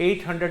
800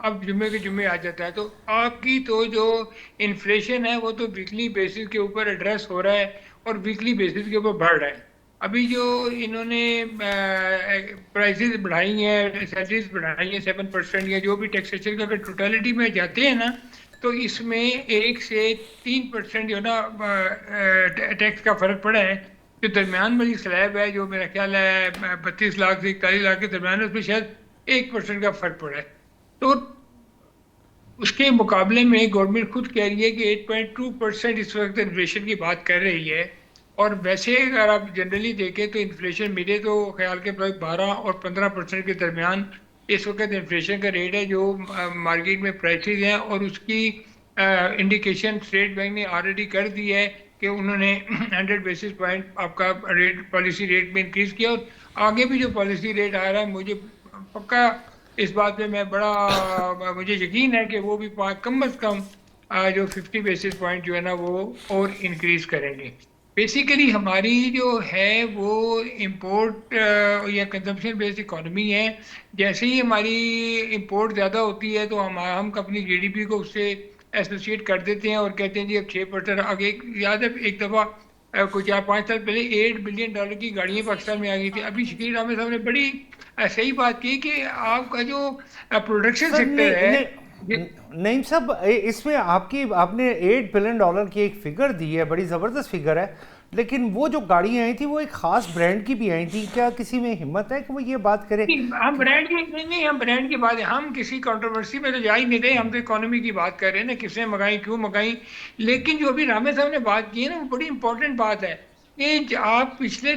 اب جمعے کے جمعے آ جاتا ہے. تو آپ کی تو جو انفلیشن ہے وہ تو ویکلی بیسس کے اوپر ایڈریس ہو رہا ہے اور ویکلی بیسس کے اوپر بڑھ رہا ہے. ابھی جو انہوں نے پرائسز بڑھائی ہیں، سیلریز بڑھائی ہیں 7%، یا جو بھی ٹیکسیشن کا اگر ٹوٹالٹی میں جاتے ہیں نا تو اس میں 1 سے 3% جو ہے نا ٹیکس کا فرق پڑا ہے. جو درمیان والی سلیب ہے جو میرا خیال ہے 32 لاکھ سے 41 لاکھ کے درمیان ہے، اس میں شاید 1% کا فرق پڑا ہے. تو اس کے مقابلے میں گورنمنٹ خود کہہ رہی ہے کہ 8.2% اس وقت انفلیشن کی بات کر رہی ہے. اور ویسے اگر آپ جنرلی دیکھیں تو انفلیشن میرے تو خیال کے 12 اور 15% کے درمیان اس وقت انفلیشن کا ریٹ ہے جو مارکیٹ میں پرائسز ہیں. اور اس کی انڈیکیشن اسٹیٹ بینک نے آلریڈی کر دی ہے کہ انہوں نے 100 بیسس پوائنٹ آپ کا ریٹ پالیسی ریٹ میں انکریز کیا. اور آگے بھی جو پالیسی ریٹ آ رہا ہے مجھے پکا اس بات پہ میں بڑا مجھے یقین ہے کہ وہ بھی کم از کم جو 50 بیسس پوائنٹ جو ہے نا وہ اور انکریز کریں گے. بیسیکلی ہماری جو ہے وہ امپورٹ یا کنزمپشن بیسڈ اکانومی ہے. جیسے ہی ہماری امپورٹ زیادہ ہوتی ہے تو ہم اپنی جی ڈی پی کو اس سے ایسوسیٹ کر دیتے ہیں اور کہتے ہیں جی اب 6%. آگے یاد ہے ایک دفعہ کچھ 4-5 سال پہلے $8 بلین کی گاڑیاں پاکستان میں آ گئی تھی. ابھی شکیل احمد صاحب نے بڑی صحیح بات کی کہ آپ کا جو پروڈکشن سر سیکٹر ہے. نعیم صاحب، اس میں آپ نے $8 بلین کی ایک فگر دی ہے، بڑی زبردست فگر ہے، لیکن وہ جو گاڑیاں آئی تھی وہ ایک خاص برانڈ کی بھی آئی تھی. کیا کسی میں ہمت ہے کہ وہ یہ بات کرے؟ ہم برانڈ کی نہیں، ہم برانڈ کی بات ہے، ہم کسی کنٹروورسی میں تو جا ہی نہیں رہے. ہم تو اکانومی کی بات کر رہے ہیں نا، کس نے منگائی کیوں منگائی. لیکن جو ابھی رامے صاحب نے بات کی ہے نا وہ بڑی امپورٹنٹ بات ہے کہ آپ پچھلے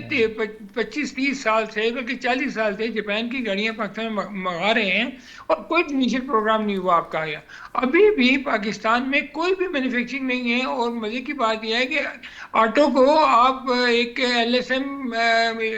25-30 سال سے بلکہ 40 سال سے جاپان کی گاڑیاں پاکستان میں منگا رہے ہیں اور کوئی انیشل پروگرام نہیں ہوا آپ کا. آیا ابھی بھی پاکستان میں کوئی بھی مینوفیکچرنگ نہیں ہے. اور مزے کی بات یہ ہے کہ آٹو کو آپ ایک ایل ایس ایم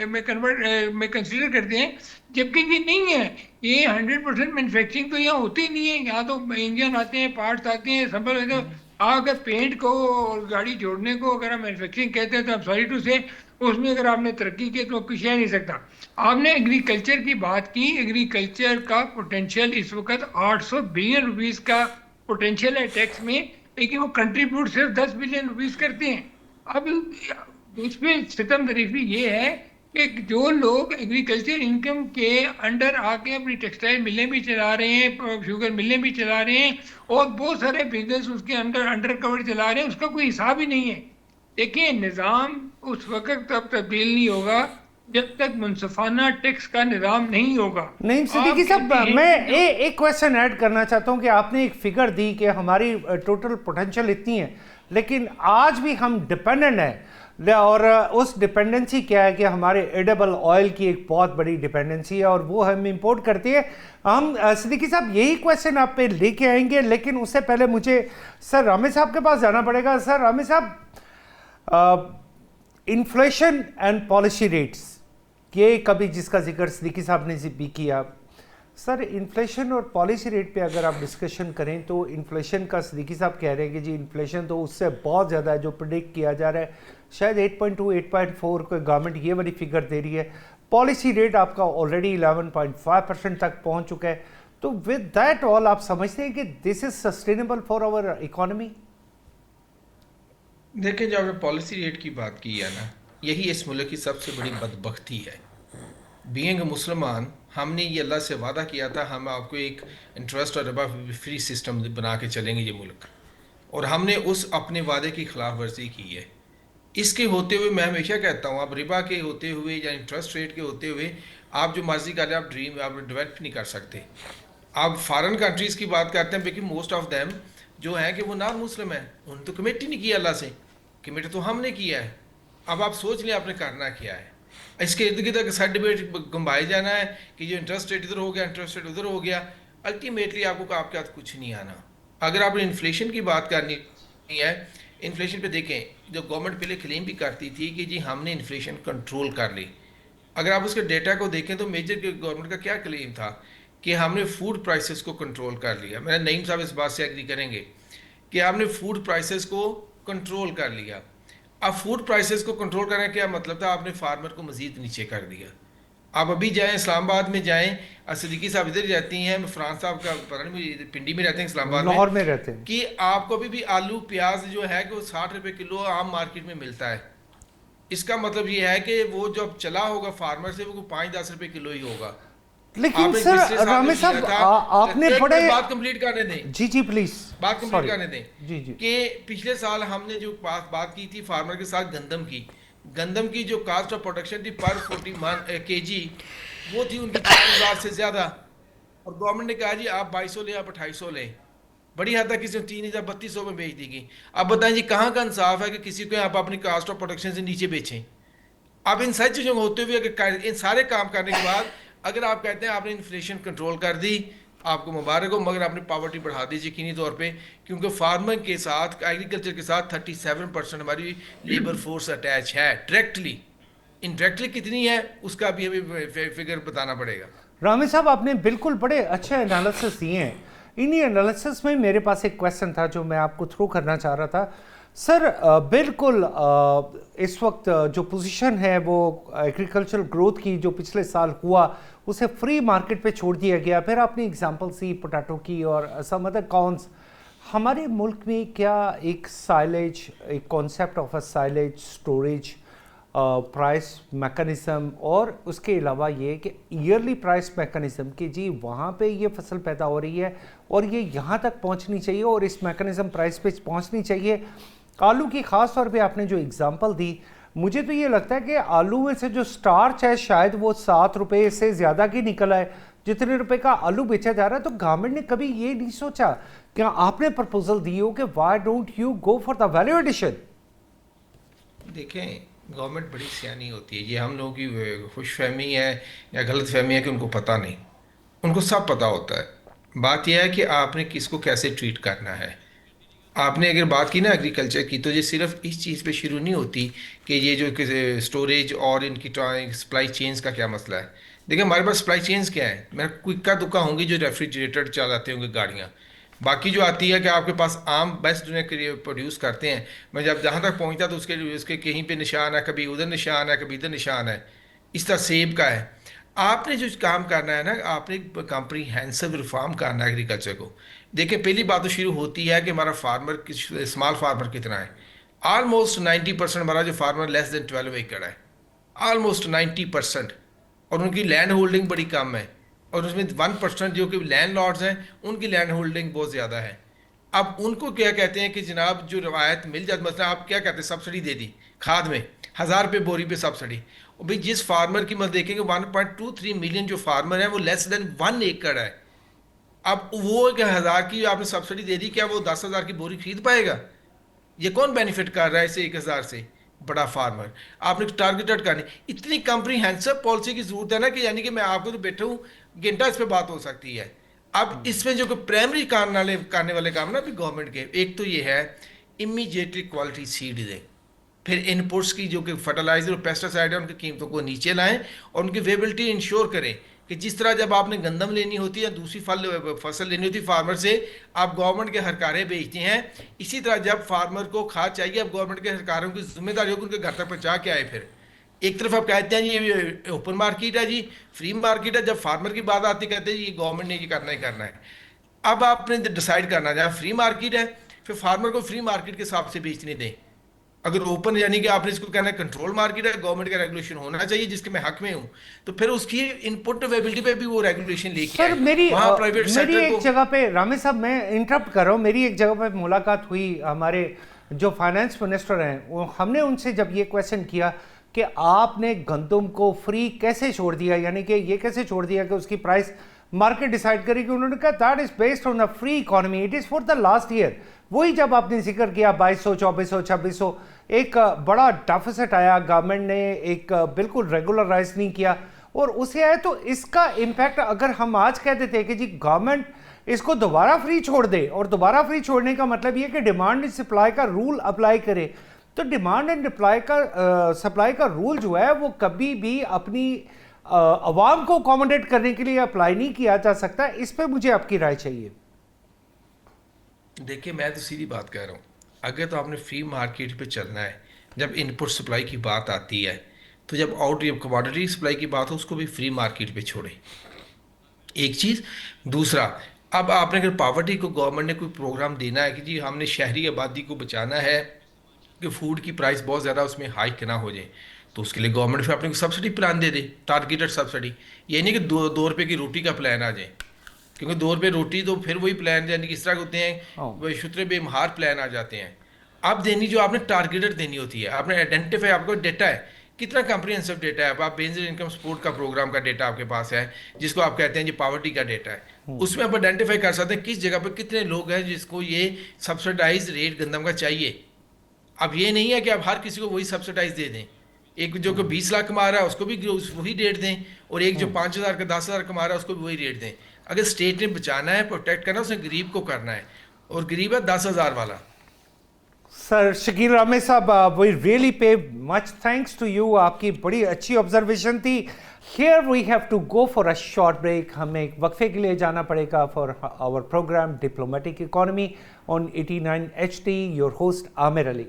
میں کنسیڈر کرتے ہیں، جبکہ یہ نہیں ہے. یہ 100% مینوفیکچرنگ تو یہاں ہوتی نہیں ہے. یہاں تو انجن آتے ہیں، پارٹس آتے ہیں، سمبل ہوتے ہیں. اگر پینٹ کو اور گاڑی جوڑنے کو اگر ہم مینوفیکچرنگ کہتے ہیں تو سوری ٹو سے اس میں اگر آپ نے ترقی کی تو کچھ ہے نہیں سکتا. آپ نے ایگریکلچر کی بات کی. ایگریکلچر کا پوٹینشیل اس وقت 800 بلین روپیز کا پوٹینشیل ہے ٹیکس میں، لیکن وہ کنٹریبیوٹ صرف 10 بلین روپیز کرتے ہیں. اب اس میں ستم ظریفی یہ ہے کہ جو لوگ ایگریکلچر انکم کے انڈر آ کے اپنی ٹیکسٹائل ملیں بھی چلا رہے ہیں، شوگر ملیں بھی چلا رہے ہیں اور بہت سارے بزنس اس کے انڈر کور چلا رہے ہیں، اس کا کوئی حساب ہی نہیں ہے. دیکھیں نظام اس وقت تب تبدیل نہیں ہوگا جب تک منصفانہ ٹیکس کا نظام نہیں ہوگا. نعیم صدیقی صاحب، میں ایک کویسچن ایڈ کرنا چاہتا ہوں کہ آپ نے ایک فگر دی کہ ہماری ٹوٹل پوٹینشیل اتنی ہے، لیکن آج بھی ہم ڈیپینڈنٹ ہیں. اور اس ڈیپینڈنسی کیا ہے کہ ہمارے ایڈیبل آئل کی ایک بہت بڑی ڈیپینڈنسی ہے اور وہ ہم امپورٹ کرتے ہیں. ہم صدیقی صاحب یہی کویسچن آپ پہ لے کے آئیں گے، لیکن اس سے پہلے مجھے سر رامے صاحب کے پاس جانا پڑے گا. سر رامے صاحب، انفلیشن اینڈ پالیسی ریٹس، یہ کبھی جس کا ذکر صدیقی صاحب نے بھی کیا. سر انفلیشن اور پالیسی ریٹ پہ اگر آپ ڈسکشن کریں تو انفلیشن کا صدیقی صاحب کہہ رہے ہیں کہ جی انفلیشن تو اس سے بہت زیادہ ہے جو پریڈکٹ کیا جا رہا ہے، شاید 8.2 8.4 کوئی گورنمنٹ یہ والی فگر دے رہی ہے. پالیسی ریٹ آپ کا آلریڈی 11.5% تک پہنچ چکا ہے. تو ود دیٹ آل آپ سمجھتے ہیں کہ دس is sustainable for our economy? دیکھیں جب آپ نے پالیسی ریٹ کی بات کی ہے نا، یہی اس ملک کی سب سے بڑی بدبختی ہے. بینگ مسلمان ہم نے یہ اللہ سے وعدہ کیا تھا ہم آپ کو ایک انٹرسٹ اور ربا فری سسٹم بنا کے چلیں گے یہ ملک، اور ہم نے اس اپنے وعدے کی خلاف ورزی کی ہے. اس کے ہوتے ہوئے میں ہمیشہ کہتا ہوں آپ ربا کے ہوتے ہوئے یا انٹرسٹ ریٹ کے ہوتے ہوئے آپ جو مرضی کر رہے ہیں آپ ڈیولپ نہیں کر سکتے. آپ فارن کنٹریز کی بات کرتے ہیں لیکن موسٹ آف دیم جو ہیں کہ وہ نان مسلم ہیں، انہوں نے تو کمیٹ ہی نہیں کیا اللہ سے، کمیٹ تو ہم نے کیا ہے. اب آپ سوچ لیں آپ نے کرنا کیا ہے. اس کے ارد گرد سیٹ ڈبیٹ گھمائے جانا ہے کہ جو انٹرسٹ ریٹ ادھر ہو گیا انٹرسٹ ریٹ ادھر ہو گیا، الٹیمیٹلی آپ کو آپ کے ہاتھ کچھ نہیں آنا. اگر آپ نے انفلیشن کی بات کرنی ہے، انفلیشن پہ دیکھیں جو گورنمنٹ پہلے کلیم بھی کرتی تھی کہ جی ہم نے انفلیشن کنٹرول کر لی. اگر آپ اس کے ڈیٹا کو دیکھیں تو میجر گورنمنٹ کا کیا کلیم تھا کہ ہم نے فوڈ پرائسز کو کنٹرول کر لیا. میرا نعیم صاحب اس بات سے ایگری کریں گے کہ ہم نے فوڈ پرائسز کو کنٹرول کر لیا. اب فوڈ پرائسز کو کنٹرول کرنے کا کیا مطلب تھا؟ آپ نے فارمر کو مزید نیچے کر دیا. آپ ابھی جائیں اسلام آباد میں جائیں، صدیقی صاحب ادھر رہتی ہیں، فرانس صاحب کا پتہ نہیں مجھے پنڈی میں رہتے ہیں اسلام آباد لاہور میں رہتے ہیں، کہ آپ کو ابھی بھی آلو پیاز جو ہے کہ وہ 60 روپے کلو عام مارکیٹ میں ملتا ہے. اس کا مطلب یہ ہے کہ وہ جب چلا ہوگا فارمر سے وہ 5-10 روپے کلو ہی ہوگا. لیکن آپ نے سر پچھلے سال رامے جو صاحب کیا تھا، آپ نے ایک بڑے، منٹ بات کمپلیٹ کرنے دیں، جی جی پلیز بات کمپلیٹ کرنے دیں، جی جی، کہ پچھلے سال ہم نے جو بات کی تھی فارمر کے ساتھ گندم کی جو کاسٹ آف پروڈکشن تھی پر 40 کے جی، وہ تھی ان کی 4,000 سے زیادہ، اور گورنمنٹ نے کہا جی آپ 2200 لیں، آپ 2800 لیں، بڑی حد تک کسی نے 3,000-3,200 میں بیچ دی گئی. اب بتائیں جی کہاں کا انصاف ہے کہ کسی کو آپ اپنی کاسٹ آف پروڈکشن سے نیچے بیچیں؟ اب ان ساری چیزوں کو ہوتے ہوئے ان سارے کام کرنے کے بعد اگر آپ کہتے ہیں آپ نے انفلیشن کنٹرول کر دی، آپ کو مبارک ہو، مگر آپ نے پاورٹی بڑھا دی یقینی طور پہ، کیونکہ فارمر کے ساتھ ایگریکلچر کے ساتھ 37% ہماری لیبر فورس اٹیچ ہے ڈائریکٹلی. انڈائریکٹلی کتنی ہے اس کا بھی ہمیں فگر بتانا پڑے گا. رامے صاحب آپ نے بالکل بڑے اچھے انالیسس دیے ہیں. انہی انالیسس میں میرے پاس ایک کویسچن تھا جو میں آپ کو تھرو کرنا چاہ رہا تھا. سر بالکل اس وقت جو پوزیشن ہے وہ ایگریکلچرل گروتھ کی جو پچھلے سال ہوا اسے فری مارکیٹ پہ چھوڑ دیا گیا. پھر آپ نے اگزامپل سی پوٹیٹو کی اور سم ادر کارنز. ہمارے ملک میں کیا ایک سائلیج، ایک concept of a silage storage price mechanism, اور اس کے علاوہ یہ کہ ایئرلی پرائس میکانزم کہ جی وہاں پہ یہ فصل پیدا ہو رہی ہے اور یہ یہاں تک پہنچنی چاہیے اور اس میکانزم پرائس پہ پہنچنی چاہیے. آلو کی خاص طور پہ آپ نے جو اگزامپل دی، مجھے تو یہ لگتا ہے کہ آلو میں سے جو سٹارچ ہے شاید وہ 7 روپے سے زیادہ کی نکل آئے جتنے روپے کا آلو بیچا جا رہا ہے. تو گورنمنٹ نے کبھی یہ نہیں سوچا کہ آپ نے پرپوزل دی ہو کہ why don't you go for the value addition? دیکھیں گورنمنٹ بڑی سیانی ہوتی ہے، یہ ہم لوگوں کی خوش فہمی ہے یا غلط فہمی ہے کہ ان کو پتہ نہیں، ان کو سب پتہ ہوتا ہے. بات یہ ہے کہ آپ نے کس کو کیسے ٹریٹ کرنا ہے. آپ نے اگر بات کی نا ایگریکلچر کی، تو یہ صرف اس چیز پہ شروع نہیں ہوتی کہ یہ جو سٹوریج اور ان کی سپلائی چینز کا کیا مسئلہ ہے. دیکھیں ہمارے پاس سپلائی چینز کیا ہے، میرا کوئی اکا دکا ہوں گی جو ریفریجریٹر چلاتے ہوں گے گاڑیاں، باقی جو آتی ہے کہ آپ کے پاس عام بیسٹ جو پروڈیوس کرتے ہیں، میں جب جہاں تک پہنچتا تو اس کے کہیں پہ نشان ہے، کبھی ادھر نشان ہے، کبھی ادھر نشان ہے. اس طرح سیب کا ہے. آپ نے جو کام کرنا ہے نا، آپ نے کمپریہینسو ریفارم کرنا ہے ایگریکلچر کو. دیکھیں پہلی بات تو شروع ہوتی ہے کہ ہمارا فارمر اسمال فارمر کتنا ہے. آلموسٹ 90% ہمارا جو فارمر لیس دین 12 ایکڑ ہے، آلموسٹ 90%، اور ان کی لینڈ ہولڈنگ بڑی کم ہے، اور اس میں 1% جو کہ لینڈ لارڈز ہیں ان کی لینڈ ہولڈنگ بہت زیادہ ہے. اب ان کو کیا کہتے ہیں کہ جناب جو روایت مل جاتی، مثلا آپ کیا کہتے ہیں سبسڈی دے دی کھاد میں 1000 روپے بوری پہ سبسڈی. اور بھائی جس فارمر کی مت دیکھیں گے 1.23 ملین جو فارمر ہیں وہ لیس دین 1 ایکڑ ہے. اب وہ 1000 کی آپ نے سبسڈی دے دی، کیا وہ 10,000 کی بوری خرید پائے گا؟ یہ کون بینیفٹ کر رہا ہے اسے 1000 سے؟ بڑا فارمر. آپ نے ٹارگیٹڈ کرنی، اتنی کمپریہینسو پالیسی کی ضرورت ہے نا کہ یعنی کہ میں آپ کو تو بیٹھا ہوں گھنٹہ اس پہ بات ہو سکتی ہے. اب اس میں جو کہ پرائمری کرنے والے کام نا بھی گورنمنٹ کے، ایک تو یہ ہے امیجیٹلی کوالٹی سیڈ دیں، پھر ان پٹس کی جو کہ فرٹیلائزر اور پیسٹیسائڈ ہیں ان کی قیمتوں کو نیچے لائیں اور ان کی اویلیبلٹی انشور کریں کہ جس طرح جب آپ نے گندم لینی ہوتی ہے یا دوسری فصل لینی ہوتی ہے فارمر سے، آپ گورنمنٹ کے ہرکارے بیچتے ہیں، اسی طرح جب فارمر کو کھاد چاہیے اب گورنمنٹ کے ہرکاروں کی ذمہ داری ہو کہ ان کے گھر تک پہنچا کے آئے. پھر ایک طرف آپ کہتے ہیں جی یہ اوپن مارکیٹ ہے، جی فری مارکیٹ ہے، جب فارمر کی بات آتی کہتے ہیں جی یہ گورنمنٹ نے یہ کرنا ہی کرنا ہے. اب آپ نے ڈیسائیڈ کرنا جہاں فری مارکیٹ ہے پھر فارمر کو فری مارکیٹ کے حساب سے بیچنے دیں. اگر اوپن یعنی کہ آپ نے اس کو کہنا ہے کنٹرول مارکیٹ ہے، گورنمنٹ کا ریگولیشن ہونا چاہیے جس کے میں حق میں ہوں، تو پھر اس کی ان پٹ اویلیبلٹی پہ بھی وہ ریگولیشن لے کے سر آئے. وہاں پرائیویٹ میری سیکٹر ایک کو جگہ پہ رامے صاحب میں انٹرپٹ کر رہا ہوں، میری ایک جگہ پہ ملاقات ہوئی ہمارے جو فائنانس منسٹر ہیں، ہم نے ان سے جب یہ کویسچن کیا کہ آپ نے گندم کو فری کیسے چھوڑ دیا، یعنی کہ یہ کیسے چھوڑ دیا کہ اس کی پرائس مارکیٹ ڈیسائیڈ کرے گی، انہوں نے کہا that is based on a free economy, it is for the last year. وہی جب آپ نے ذکر کیا 2200 2400 2600 ایک بڑا ڈیفیسٹ آیا، گورنمنٹ نے ایک بالکل ریگولرائز نہیں کیا اور اسے آئے. تو اس کا امپیکٹ اگر ہم آج کہہ دیتے کہ جی گورنمنٹ اس کو دوبارہ فری چھوڑ دے، اور دوبارہ فری چھوڑنے کا مطلب یہ کہ ڈیمانڈ اینڈ سپلائی کا رول اپلائی کرے، تو ڈیمانڈ اینڈ سپلائی کا رول جو ہے وہ کبھی بھی اپنی عوام کو اکوموڈیٹ کرنے کے لیے اپلائی نہیں کیا جا سکتا. اس پہ مجھے آپ کی رائے چاہیے. دیکھیں میں تو سیدھی بات کہہ رہا ہوں، اگر تو آپ نے فری مارکیٹ پہ چلنا ہے، جب ان پٹ سپلائی کی بات آتی ہے تو جب کموڈٹی سپلائی کی بات ہو اس کو بھی فری مارکیٹ پہ چھوڑیں، ایک چیز۔ دوسرا، اب آپ نے اگر پاورٹی کو گورنمنٹ نے کوئی پروگرام دینا ہے کہ جی ہم نے شہری آبادی کو بچانا ہے کہ فوڈ کی پرائس بہت زیادہ اس میں ہائک نہ ہو جائے، تو اس کے لیے گورنمنٹ پھر اپنے کو سبسڈی پلان دے دے، ٹارگیٹڈ سبسڈی۔ یہ نہیں کہ دو روپے کی روٹی کا پلان آ جائے، کیونکہ 2 روپے روٹی تو پھر وہی پلان یعنی کہ اس طرح کے ہوتے ہیں وہ شترے بے مہار پلان آ جاتے ہیں۔ اب دینی جو آپ نے ٹارگیٹڈ دینی ہوتی ہے، آپ نے آئیڈینٹیفائی، آپ کو ڈیٹا ہے، کتنا کمپریہنسو ڈیٹا ہے، اب آپ بینزل انکم سپورٹ کا پروگرام کا ڈیٹا آپ کے پاس ہے جس کو آپ کہتے ہیں جی پاورٹی کا ڈیٹا ہے، اس میں آپ آئیڈینٹیفائی کر سکتے ہیں کس جگہ پہ کتنے لوگ ہیں جس کو یہ سبسڈائز ریٹ گندم کا چاہیے۔ اب یہ نہیں ہے کہ آپ ہر کسی کو وہی سبسڈائز دے دیں، ایک جو کہ 20 لاکھ کما رہا ہے اس کو بھی وہی ریٹ دیں، اور ایک جو 5,000 کا 10,000 کما رہا ہے اس کو بھی وہی ریٹ دیں۔ اگر اسٹیٹ نے بچانا ہے، پروٹیکٹ کرنا ہے، اس نے غریب کو کرنا ہے، اور غریب ہے 10,000 والا۔ سر شکیل احمد صاحب، we really pay much thanks to you, آپ کی بڑی اچھی آبزرویشن تھی۔ Here we have to go for a short break, ہمیں ایک وقفے کے لیے جانا پڑے گا for our program diplomatic economy on 89 HT، your host Aamir Ali.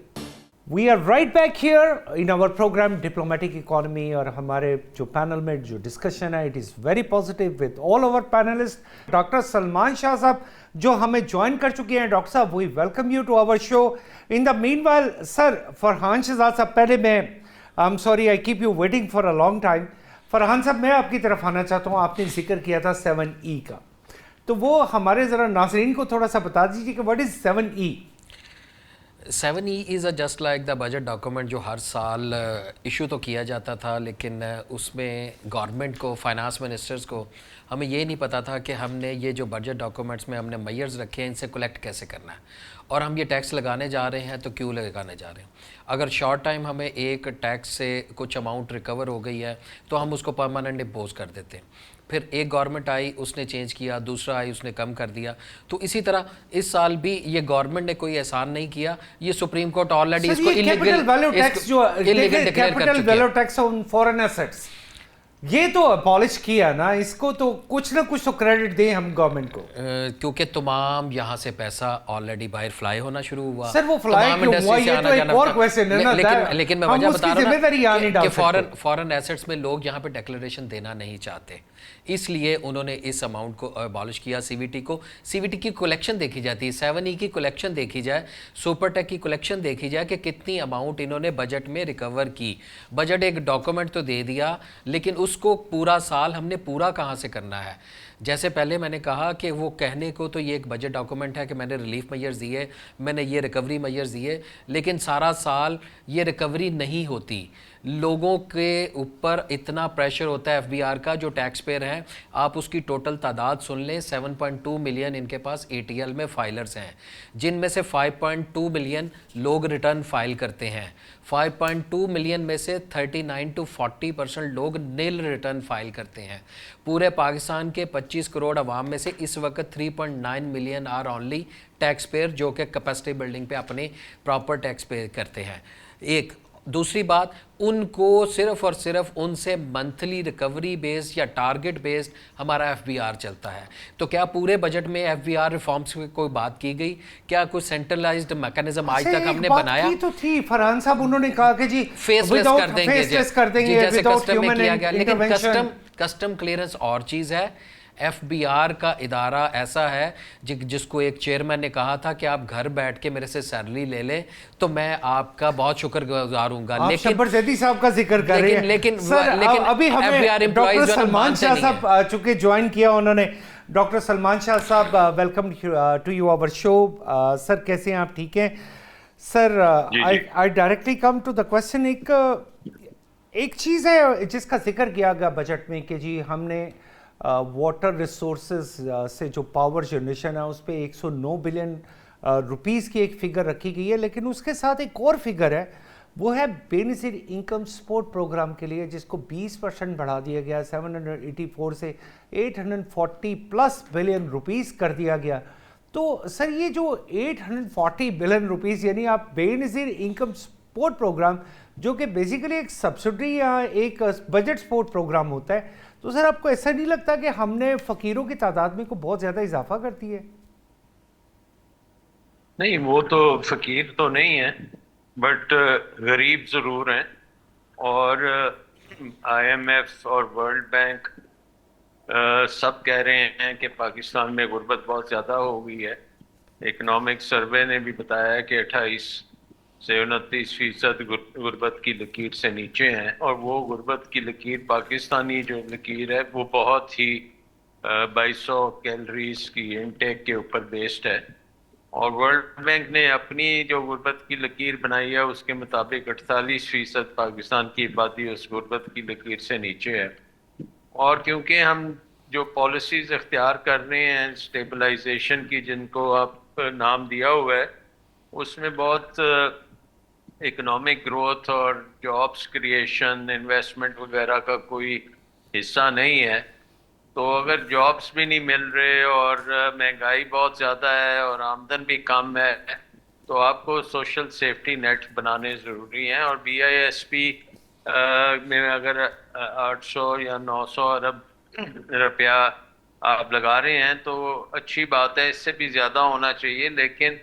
We are right back here in our program diplomatic economy, اور ہمارے جو پینل میں جو ڈسکشن ہے it is very positive with all over panelist. Doctor Salman Shah صاحب جو ہمیں جوائن کر چکے ہیں، ڈاکٹر صاحب we welcome you to our show. In the meanwhile sir Farhan Shahzad صاحب، پہلے میں I am sorry I keep you waiting for a long time. Farhan صاحب میں آپ کی طرف آنا چاہتا ہوں، آپ نے ذکر کیا تھا 7E کا، تو وہ ہمارے ذرا ناظرین کو تھوڑا سا بتا دیجیے کہ what is 7E؟ 7E is a just like the budget document جو ہر سال ایشو تو کیا جاتا تھا، لیکن اس میں گورنمنٹ کو، فائنانس منسٹرز کو ہمیں یہ نہیں پتا تھا کہ ہم نے یہ جو بجٹ ڈاکومنٹس میں ہم نے میئرز رکھے ہیں ان سے کلیکٹ کیسے کرنا ہے، اور ہم یہ ٹیکس لگانے جا رہے ہیں تو کیوں لگانے جا رہے ہیں۔ اگر شارٹ ٹائم ہمیں ایک ٹیکس سے کچھ اماؤنٹ ریکور ہو گئی ہے تو ہم اس کو پرماننٹ امپوز کر دیتے ہیں، پھر ایک گورنمنٹ آئی اس نے چینج کیا، دوسرا آئی اس نے کم کر دیا، تو اسی طرح اس سال بھی یہ گورنمنٹ نے کوئی احسان نہیں کیا، یہ سپریم کورٹ آلریڈی اس کو کیپٹل ویلیو ٹیکس جو ڈکلیئر کر کیپٹل چکی ویلیو ہے۔ ٹیکس آن فورن ایسٹس، یہ تو ابالش کیا نا، اس کو تو کچھ نہ کچھ تو کریڈٹ دیں ہم گورنمنٹ کو، کیونکہ تمام یہاں سے پیسہ آلریڈی باہر فلائی ہونا شروع ہوا۔ سر وہ فلائی کیوں ہوا یہ تو ایک اور کویسچن ہے نا، لیکن میں ہم وجہ اس کی بتا ذمہ داری یہاں نہیں رہا ڈال ہوں کہ سکتے۔ فورن ایسٹس میں لوگ یہاں پہ ڈیکلریشن دینا نہیں چاہتے، اس لیے انہوں نے اس اماؤنٹ کو ابالش کیا۔ سی وی ٹی کی کلیکشن دیکھی جاتی ہے، 7E کی کلیکشن دیکھی جائے، سپر ٹیک کی کلیکشن دیکھی جائے کہ کتنی اماؤنٹ انہوں نے بجٹ میں ریکور کی۔ بجٹ ایک ڈاکومنٹ تو دے دیا، لیکن اس کو پورا سال ہم نے پورا کہاں سے کرنا ہے؟ جیسے پہلے میں نے کہا کہ وہ کہنے کو تو یہ ایک بجٹ ڈاکومنٹ ہے کہ میں نے ریلیف میئرز دیے، میں نے یہ ریکوری میئرز دیے، لیکن سارا سال یہ ریکوری نہیں ہوتی۔ لوگوں کے اوپر اتنا پریشر ہوتا ہے ایف بی آر کا، جو ٹیکس پیئر ہیں، آپ اس کی ٹوٹل تعداد سن لیں، 7.2 ملین ان کے پاس ATL میں فائلرز ہیں، جن میں سے 5.2 ملین لوگ ریٹرن فائل کرتے ہیں۔ 5.2 ملین میں سے 39 to 40% لوگ نیل ریٹرن فائل کرتے ہیں۔ پورے پاکستان کے 25 کروڑ عوام میں سے اس وقت 3.9 million are only tax payer جو کہ کیپیسٹی بلڈنگ پہ اپنے پراپر ٹیکس پے کرتے ہیں۔ ایک دوسری بات، ان کو صرف اور صرف ان سے منتھلی ریکوری بیسڈ یا ٹارگٹ بیسڈ ہمارا ایف بی آر چلتا ہے۔ تو کیا پورے بجٹ میں ایف بی آر ریفارمز کی کوئی بات کی گئی؟ کیا کوئی سینٹرلائزڈ میکانزم آج تک ہم نے بنایا؟ تو تھی فرحان صاحب، انہوں نے کہا کہ جی فیس لیس کر دیں گے، جیسے without کسٹم میں human کیا گیا، لیکن intervention۔ کسٹم کلیئرنس اور چیز ہے، ایف بی آر کا ادارہ ایسا ہے جس کو ایک چیئرمین نے کہا تھا کہ آپ گھر بیٹھ کے میرے سے سیلری لے لیں تو میں آپ کا بہت شکر گزار ہوں گا، لیکن شبر زیدی صاحب کا ذکر کر رہے ہیں، لیکن ابھی ہمیں ڈاکٹر سلمان شاہ صاحب چونکہ جوائن کیا انہوں نے۔ ڈاکٹر سلمان شاہ صاحب welcome to you our show. Sir کیسے ہیں آپ؟ ٹھیک ہیں sir? I directly come to the question. ایک چیز ہے جس کا ذکر کیا گیا بجٹ میں کہ جی ہم نے واٹر ریسورسز سے جو پاور جنریشن ہے اس پہ 109 بلین روپیز کی ایک فگر رکھی گئی ہے، لیکن اس کے ساتھ ایک اور فگر ہے، وہ ہے بے نظیر انکم سپورٹ پروگرام کے لیے، جس کو 20% بڑھا دیا گیا، 784 سے 840 پلس بلین روپیز کر دیا گیا۔ تو سر یہ جو 840 بلین روپیز یعنی آپ بے نظیر انکم سپورٹ پروگرام جو کہ بیسیکلی ایک سبسڈری یا ایک بجٹ سپورٹ پروگرام ہوتا ہے، تو سر آپ کو ایسا نہیں لگتا کہ ہم نے فقیروں کی تعداد میں کو بہت زیادہ اضافہ کرتی ہے؟ نہیں، وہ تو فقیر تو نہیں ہے، بٹ غریب ضرور ہیں، اور IMF اور ورلڈ بینک سب کہہ رہے ہیں کہ پاکستان میں غربت بہت زیادہ ہو گئی ہے. اکنامک سروے نے بھی بتایا ہے کہ 28 سے 29% غربت کی لکیر سے نیچے ہیں, اور وہ غربت کی لکیر پاکستانی جو لکیر ہے وہ بہت ہی 2200 کیلریز کی انٹیک کے اوپر بیسڈ ہے. اور ورلڈ بینک نے اپنی جو غربت کی لکیر بنائی ہے اس کے مطابق 48% پاکستان کی آبادی اس غربت کی لکیر سے نیچے ہے. اور کیونکہ ہم جو پالیسیز اختیار کر رہے ہیں اسٹیبلائزیشن کی, جن کو آپ نام دیا ہوا ہے, اس میں بہت اکنامک گروتھ اور جابس کریشن انویسٹمنٹ وغیرہ کا کوئی حصہ نہیں ہے. تو اگر جابس بھی نہیں مل رہے اور مہنگائی بہت زیادہ ہے اور آمدن بھی کم ہے, تو آپ کو سوشل سیفٹی نیٹ بنانے ضروری ہیں. اور BISP میں اگر 800 یا 900 ارب روپیہ آپ لگا رہے ہیں تو اچھی بات ہے, اس سے بھی زیادہ ہونا چاہیے. لیکن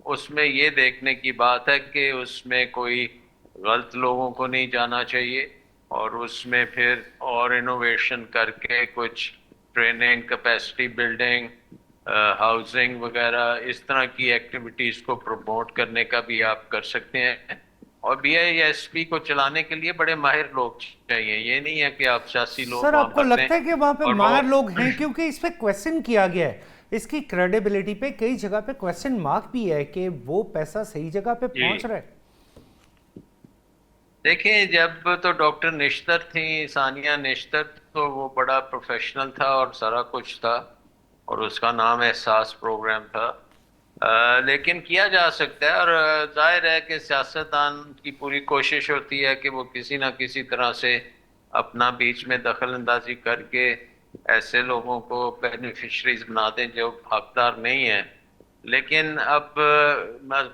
اس میں یہ دیکھنے کی بات ہے کہ اس میں کوئی غلط لوگوں کو نہیں جانا چاہیے, اور اس میں پھر اور انوویشن کر کے کچھ ٹریننگ, کیپیسٹی بلڈنگ, ہاؤسنگ وغیرہ اس طرح کی ایکٹیویٹیز کو پروموٹ کرنے کا بھی آپ کر سکتے ہیں. اور BISP کو چلانے کے لیے بڑے ماہر لوگ چاہیے, یہ نہیں ہے کہ آپ سیاسی لوگ سر آپ کو لگتا ہے کہ وہاں پہ ماہر لوگ ہیں؟ کیونکہ اس پہ کویسچن کیا گیا ہے, اس کی کریڈیبلٹی پہ کئی جگہ پہ کویسچن مارک بھی ہے کہ وہ پیسہ صحیح جگہ پہ پہنچ رہا ہے. دیکھیں, جب تو ڈاکٹر نشتر تھیں, ثانیہ نشتر, تو وہ بڑا پروفیشنل تھا اور سارا کچھ تھا, اور اس کا نام احساس پروگرام تھا. لیکن کیا جا سکتا ہے, اور ظاہر ہے کہ سیاستدان کی پوری کوشش ہوتی ہے کہ وہ کسی نہ کسی طرح سے اپنا بیچ میں دخل اندازی کر کے ایسے لوگوں کو بینیفیشریز بنا دیں جو حقدار نہیں ہیں. لیکن اب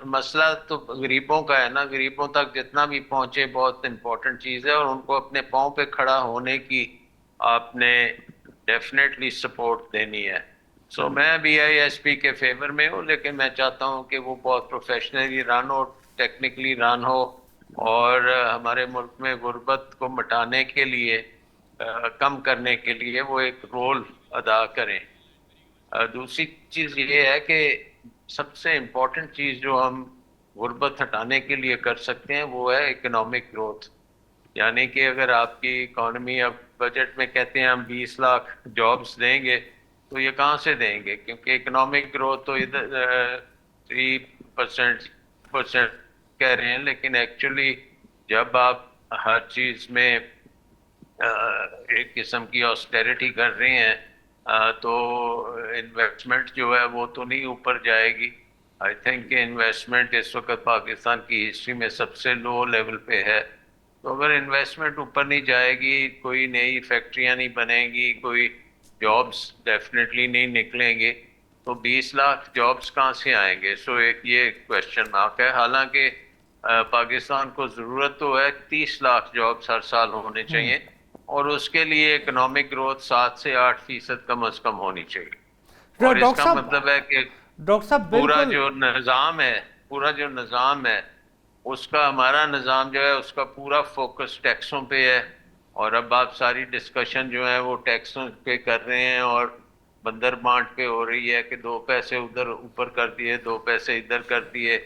مسئلہ تو غریبوں کا ہے نا, غریبوں تک جتنا بھی پہنچے بہت امپورٹنٹ چیز ہے, اور ان کو اپنے پاؤں پہ کھڑا ہونے کی آپ نے ڈیفینیٹلی سپورٹ دینی ہے. سو میں BISP کے فیور میں ہوں, لیکن میں چاہتا ہوں کہ وہ بہت پروفیشنلی رن ہو, ٹیکنیکلی رن ہو, اور ہمارے ملک میں غربت کو مٹانے کے لیے, کم کرنے کے لیے وہ ایک رول ادا کریں. دوسری چیز یہ ہے کہ سب سے امپورٹنٹ چیز جو ہم غربت ہٹانے کے لیے کر سکتے ہیں وہ ہے اکنامک گروتھ. یعنی کہ اگر آپ کی اکانومی, اب بجٹ میں کہتے ہیں ہم 20 لاکھ جابس دیں گے, تو یہ کہاں سے دیں گے؟ کیونکہ اکنامک گروتھ تو ادھر 3% کہہ رہے ہیں, لیکن ایکچولی جب آپ ہر چیز میں ایک قسم کی آسٹیرٹی کر رہے ہیں تو انویسٹمنٹ جو ہے وہ تو نہیں اوپر جائے گی. آئی تھنک کہ انویسٹمنٹ اس وقت پاکستان کی ہسٹری میں سب سے لو لیول پہ ہے. تو اگر انویسٹمنٹ اوپر نہیں جائے گی, کوئی نئی فیکٹریاں نہیں بنیں گی, کوئی جابس ڈیفینیٹلی نہیں نکلیں گے, تو 20 لاکھ جابس کہاں سے آئیں گے؟ سو ایک یہ کویشچن مارک ہے. حالانکہ پاکستان کو ضرورت تو ہے 30 لاکھ جابس ہر سال ہونے چاہیے, اور اس کے لیے اکنامک گروتھ 7 سے 8% کم از کم ہونی چاہیے. اور اس کا مطلب ہے کہ پورا جو نظام ہے اس کا, ہمارا نظام جو ہے اس کا پورا فوکس ٹیکسوں پہ ہے. اور اب آپ ساری ڈسکشن جو ہے وہ ٹیکسوں پہ کر رہے ہیں, اور بندر بانٹ پہ ہو رہی ہے کہ 2 پیسے ادھر اوپر کر دیے, 2 پیسے ادھر کر دیے,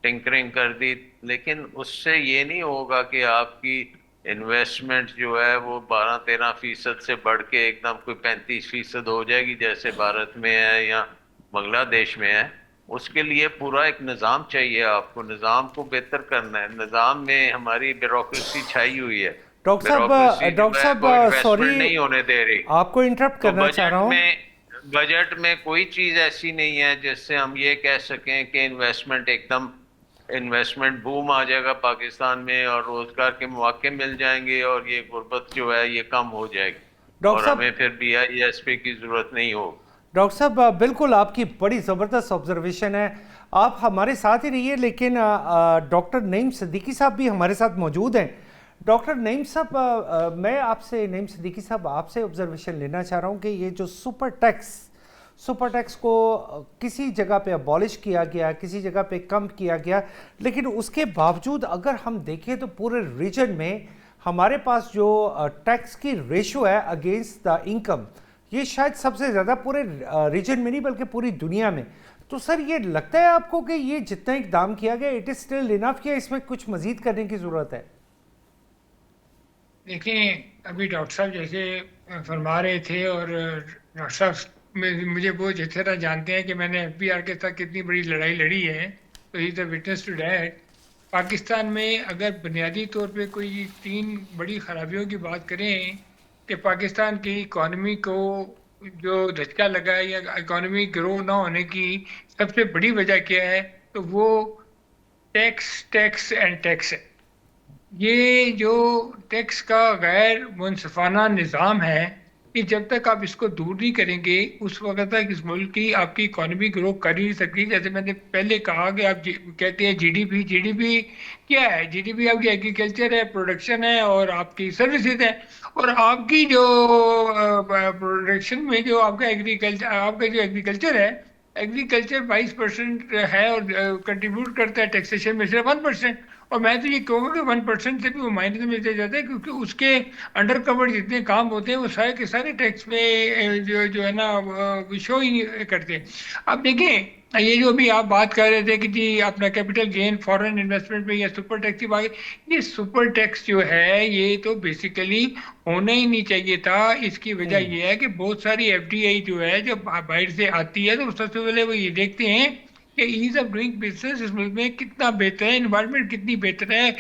ٹنکرنگ کر دی. لیکن اس سے یہ نہیں ہوگا کہ آپ کی انویسٹمنٹ جو ہے وہ 12-13% سے بڑھ کے ایک دم کوئی 35% ہو جائے گی جیسے بھارت میں ہے یا بنگلہ دیش میں ہے. اس کے لیے پورا ایک نظام چاہیے. آپ کو نظام کو بہتر کرنا ہے. نظام میں ہماری بیوروکریسی چھائی ہوئی ہے. ڈاکٹر صاحب سوری نہیں ہونے دے رہی. آپ کو انٹرپٹ کرنا چاہ رہا ہوں. بجٹ میں کوئی چیز ایسی نہیں ہے جس سے ہم یہ کہہ سکیں کہ انویسٹمنٹ ایک دم انویسٹمنٹ بوم آ جائے گا پاکستان میں, اور روزگار کے مواقع مل جائیں گے, اور یہ غربت جو ہے یہ کم ہو جائے گی, اور ہمیں پھر BISP کی ضرورت نہیں ہوگی. ڈاکٹر صاحب بالکل آپ کی بڑی زبردست آبزرویشن ہے, آپ ہمارے ساتھ ہی رہیے. لیکن ڈاکٹر نعیم صدیقی صاحب بھی ہمارے ساتھ موجود ہیں. ڈاکٹر نعیم صاحب, میں آپ سے, نعیم صدیقی صاحب, آپ سے آبزرویشن لینا چاہ رہا ہوں کہ یہ جو سپر ٹیکس کو کسی جگہ پہ ابالش کیا گیا, کسی جگہ پہ کم کیا گیا, لیکن اس کے باوجود اگر ہم دیکھیں تو پورے ریجن میں ہمارے پاس جو ٹیکس کی ریشو ہے اگینسٹ دا انکم یہ شاید سب سے زیادہ پورے ریجن میں نہیں بلکہ پوری دنیا میں. تو سر یہ لگتا ہے آپ کو کہ یہ جتنا اقدام کیا گیا اٹ از اسٹل انف کیا اس میں کچھ مزید کرنے کی ضرورت ہے؟ دیکھیں ابھی ڈاکٹر صاحب جیسے فرما رہے تھے اور ڈاکٹر صاحب مجھے بہت اچھی طرح جانتے ہیں کہ میں نے ایف بی آر کے ساتھ کتنی بڑی لڑائی لڑی ہے, تو ہی the witness to that. Pakistan میں اگر بنیادی طور پہ کوئی 3 بڑی خرابیوں کی بات کریں کہ پاکستان کی اکانومی کو جو دھچکا لگا ہے یا اکانومی گرو نہ ہونے کی سب سے بڑی وجہ کیا ہے, تو وہ ٹیکس اینڈ ٹیکس ہے. یہ جو ٹیکس کا غیر منصفانہ نظام ہے کہ جب تک آپ اس کو دور نہیں کریں گے اس وقت تک اس ملک کی آپ کی اکانومی گرو کر ہی نہیں سکتی. جیسے میں نے پہلے کہا کہ آپ کہتے ہیں جی ڈی پی کیا ہے؟ جی ڈی پی آپ کی ایگریکلچر ہے, پروڈکشن ہے اور آپ کی سروسز ہے. اور آپ کی جو پروڈکشن میں جو آپ کا ایگریکلچر ہے, ایگریکلچر 22% ہے اور کنٹریبیوٹ کرتا ہے ٹیکسیشن میں صرف 1%. اور میں تو یہ کہوں گا کہ 1% سے بھی وہ مائنس میں چلے جاتا ہے کیونکہ اس کے انڈر کور جتنے کام ہوتے ہیں وہ سارے کے سارے ٹیکس میں جو ہے نا شو ہی کرتے ہیں. اب دیکھیں یہ جو بھی آپ بات کر رہے تھے کہ جی اپنا کیپٹل گین فورن انویسٹمنٹ میں یا سپر ٹیکس کی بات, یہ سپر ٹیکس جو ہے یہ تو بیسیکلی ہونا ہی نہیں چاہیے تھا. اس کی وجہ یہ ہے کہ بہت ساری ایف ڈی آئی جو ہے جب باہر سے آتی ہے تو سب سے پہلے وہ یہ دیکھتے ہیں کہ ایز آف ڈوئنگ بزنس اس ملک میں کتنا بہتر ہے, انوائرمنٹ کتنی بہتر ہے,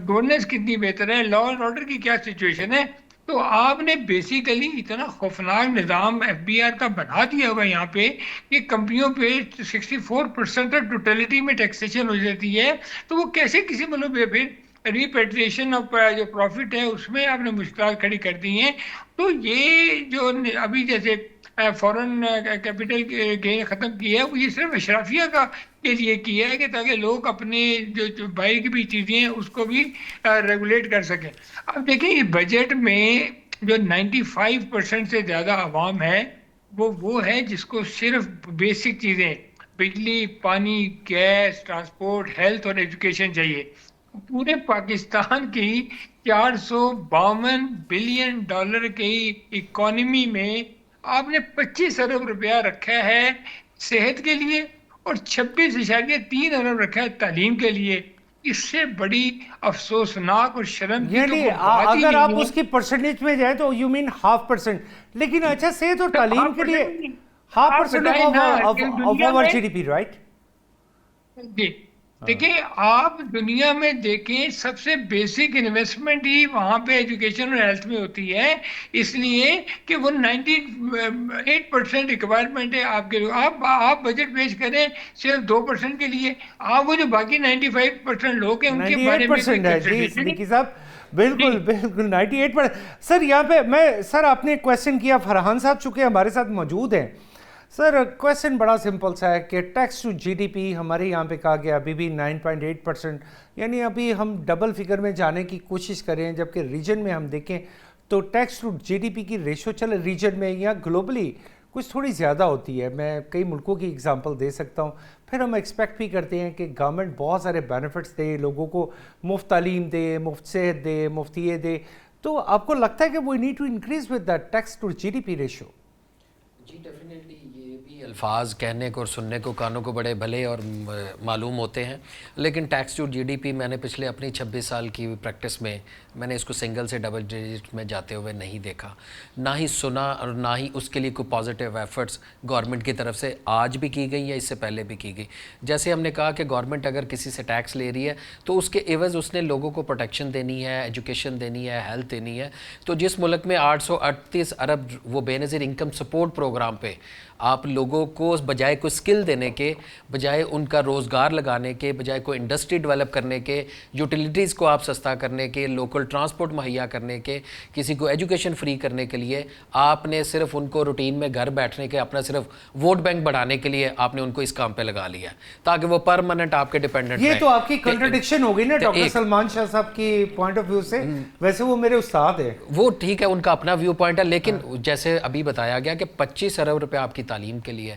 گورننس کتنی بہتر ہے, لا اینڈ آرڈر کی کیا سچویشن ہے. تو آپ نے بیسیکلی اتنا خوفناک نظام ایف بی آر کا بنا دیا ہوگا یہاں پہ کہ کمپنیوں پہ 64% تک ٹوٹیلٹی میں ٹیکسیشن ہو جاتی ہے. تو وہ کیسے کسی ملک میں پھر ریپیٹریشن آف جو پروفٹ ہے اس میں آپ نے مشکلات کھڑی کر دی ہیں. تو یہ جو ابھی جیسے فورن کیپٹل گین ختم کیا ہے وہ یہ صرف اشرافیہ کا کے لیے کیا ہے کہ تاکہ لوگ اپنے جو باہر کی بھی چیزیں ہیں اس کو بھی ریگولیٹ کر سکیں. اب دیکھیں اس بجٹ میں جو 95% سے زیادہ عوام ہے وہ ہے جس کو صرف بیسک چیزیں بجلی, پانی, گیس, ٹرانسپورٹ, ہیلتھ اور ایجوکیشن چاہیے. پورے پاکستان کی $452 بلین کی اکانومی میں آپ نے 25 ارب روپیہ رکھا ہے صحت کے لیے اور 26.3 ارب رکھا ہے تعلیم کے لیے. اس سے بڑی افسوسناک اور شرم کی تو یعنی کوئی بات ہی اگر آپ نہیں ہے. اس کی پرسنٹیج میں جائیں تو یو مین 0.5%, لیکن اچھا صحت اور تعلیم کے لیے 0.5% of our G D P, right? جی دیکھیں آپ دنیا میں دیکھیں سب سے بیسک انویسٹمنٹ ہی وہاں پہ ایجوکیشن اور ہیلتھ میں ہوتی ہے, اس لیے کہ وہ 98% ریکوائرمنٹ ہے آپ کے. آپ بجٹ پیش کریں صرف 2% کے لیے, آپ وہ جو باقی 95% لوگ ہیں ان کے بارے میں 98% ہے جی صدیقی صاحب, بالکل بالکل 98%. سر یہاں پہ سر آپ نے کویسچن کیا, فرحان صاحب چونکہ ہمارے ساتھ موجود ہیں. سر کویسچن بڑا سمپل سا ہے کہ tax to G D P ہمارے یہاں پہ کہا گیا ابھی بھی 9.8%, یعنی ابھی ہم ڈبل فگر میں جانے کی کوشش کریں, جبکہ ریجن میں ہم دیکھیں تو tax to G D P کی ریشو چلے ریجن میں یا گلوبلی کچھ تھوڑی زیادہ ہوتی ہے. میں کئی ملکوں کی اگزامپل دے سکتا ہوں. پھر ہم ایکسپیکٹ بھی کرتے ہیں کہ گورنمنٹ بہت سارے بینیفٹس دے, لوگوں کو مفت تعلیم دے, مفت صحت دے, مفتیے دے. تو آپ کو لگتا ہے کہ we need to increase with the tax to G D P ratio? جی ڈیفینیٹلی یہ بھی الفاظ کہنے کو اور سننے کو کانوں کو بڑے بھلے اور معلوم ہوتے ہیں, لیکن tax to G D P میں نے پچھلے اپنی 26 سال کی پریکٹس میں نے اس کو سنگل سے ڈبل ڈیجٹ میں جاتے ہوئے نہیں دیکھا, نہ ہی سنا, اور نہ ہی اس کے لیے کوئی پازیٹیو ایفرٹس گورنمنٹ کی طرف سے آج بھی کی گئی یا اس سے پہلے بھی کی گئی. جیسے ہم نے کہا کہ گورنمنٹ اگر کسی سے ٹیکس لے رہی ہے تو اس کے عوض اس نے لوگوں کو پروٹیکشن دینی ہے, ایجوکیشن دینی ہے, ہیلتھ دینی ہے. تو جس ملک میں 838 ارب وہ بے نظیر انکم سپورٹ پروگرام پہ آپ لوگوں کو بجائے کوئی اسکل دینے کے, بجائے ان کا روزگار لگانے کے, بجائے کوئی انڈسٹری ڈیولپ کرنے کے, یوٹیلیٹیز کو آپ سستا کرنے کے, لوکل ٹرانسپورٹ مہیا کرنے کے, کسی کو ایجوکیشن فری کرنے کے لیے آپ نے صرف ان کو روٹین میں گھر بیٹھنے کے, اپنا صرف ووٹ بینک بڑھانے کے لیے آپ نے ان کو اس کام پہ لگا لیا تاکہ وہ پرماننٹ آپ کے ڈیپینڈنٹ رہیں. یہ تو آپ کی کنٹرڈکشن ہو گئی نا ڈاکٹر سلمان شاہ صاحب کی پوائنٹ آف ویو سے. ویسے وہ میرے استاد ہیں, وہ ٹھیک ہے ان کا اپنا ویو پوائنٹ ہے, لیکن جیسے ابھی بتایا گیا کہ 25 ارب روپے آپ کی تعلیم کے لیے,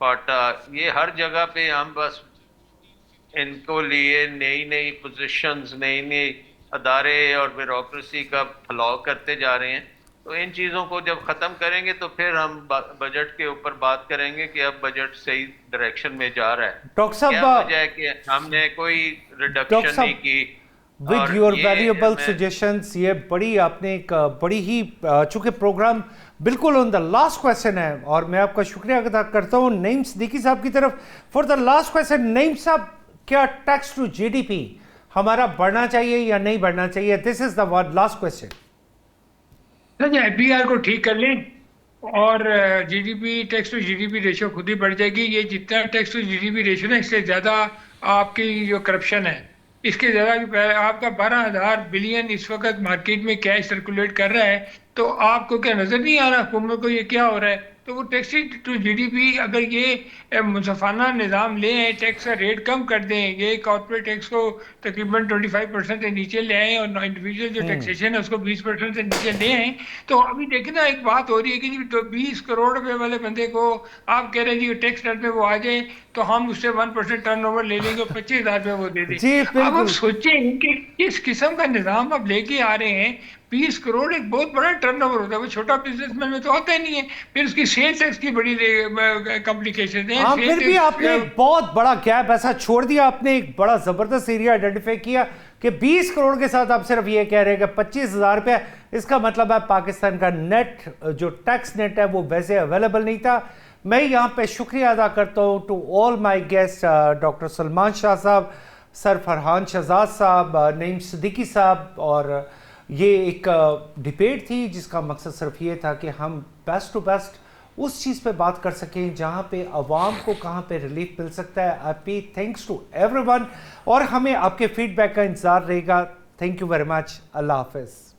پاٹا، یہ ہر جگہ پہ ہم بس ان کو لیے نئی پوزیشنز، نئی ادارے اور بیوروکریسی کا پھیلاؤ کرتے جا رہے ہیں. تو ان چیزوں کو جب ختم کریں گے تو پھر ہم بجٹ کے اوپر بات کریں گے کہ اب بجٹ صحیح ڈائریکشن میں جا رہا ہے. ڈاکٹر صاحب، کیا وجہ ہے کہ ہم نے کوئی ریڈکشن نہیں کی. ود یور ویلیوبل سجیشنز، یہ بڑی آپ نے ایک بڑی ہی، چونکہ پروگرام بالکل آن دا لاسٹ کویسچن ہے اور میں آپ کا شکریہ ادا کرتا ہوں نعیم صدیقی صاحب کی طرف for the last question. Naeem صاحب، کیا tax to G D P ہمارا بڑھنا چاہیے یا نہیں بڑھنا چاہیے؟ This is the last question. F B R کو ٹھیک کر لیں اور G D P, tax to G D P ratio خود ہی بڑھ جائے گی. یہ جتنا tax to G D P ratio نا، اس سے زیادہ آپ کی جو کرپشن ہے، اس کے زیادہ آپ کا 12,000 بلین اس وقت مارکیٹ میں کیش سرکولیٹ کر رہا ہے. تو آپ کو کیا نظر نہیں آ رہا حکومت کو یہ کیا ہو رہا ہے؟ تو وہ tax to G D P اگر یہ منصفانہ نظام لے آئیں، ٹیکس کا ریٹ کم کر دیں، یہ کارپوریٹ ٹیکس کو تقریباً 25% سے نیچے لے آئیں اور انڈیویجول جو ٹیکسیشن ہے اس کو 20% سے نیچے لے آئیں. تو ابھی دیکھیں نا، ایک بات ہو رہی ہے کہ جی 20 کروڑ روپے والے بندے کو آپ کہہ رہے ہیں جی ٹیکس ریٹ میں وہ آ جائے تو ہم اس سے 1% ٹرن اوور لے لیں گے، 25,000 روپے وہ دے دیں. جی اب آپ بالکل. سوچیں کہ اس قسم کا نظام آپ لے کے آ رہے ہیں. 20 کروڑ ایک بہت بڑا ٹرن اوور ہوتا ہے، وہ چھوٹا بزنس مین میں تو ہوتا ہی نہیں ہے. پھر اس کی سیل ٹیکس کی بڑی کمپلیکیشن ہے. ہاں، پھر بھی آپ نے بہت بڑا گیپ ایسا چھوڑ دیا. آپ نے ایک بڑا زبردست ایریا آئیڈینٹیفائی کیا کہ 20 کروڑ کے ساتھ آپ صرف یہ کہہ رہے ہیں کہ 25,000 روپے. اس کا مطلب ہے پاکستان کا نیٹ جو ٹیکس نیٹ ہے وہ ویسے اویلیبل نہیں تھا. میں یہاں پہ شکریہ ادا کرتا ہوں to all my guest, doctor Salman Shah صاحب، سر فرحان شہزاد صاحب، نعیم صدیقی صاحب. اور یہ ایک ڈبیٹ تھی جس کا مقصد صرف یہ تھا کہ ہم بیسٹ ٹو بیسٹ اس چیز پہ بات کر سکیں جہاں پہ عوام کو کہاں پہ ریلیف مل سکتا ہے. Happy thanks to everyone, اور ہمیں آپ کے فیڈ بیک کا انتظار رہے گا. Thank you very much. Allah حافظ.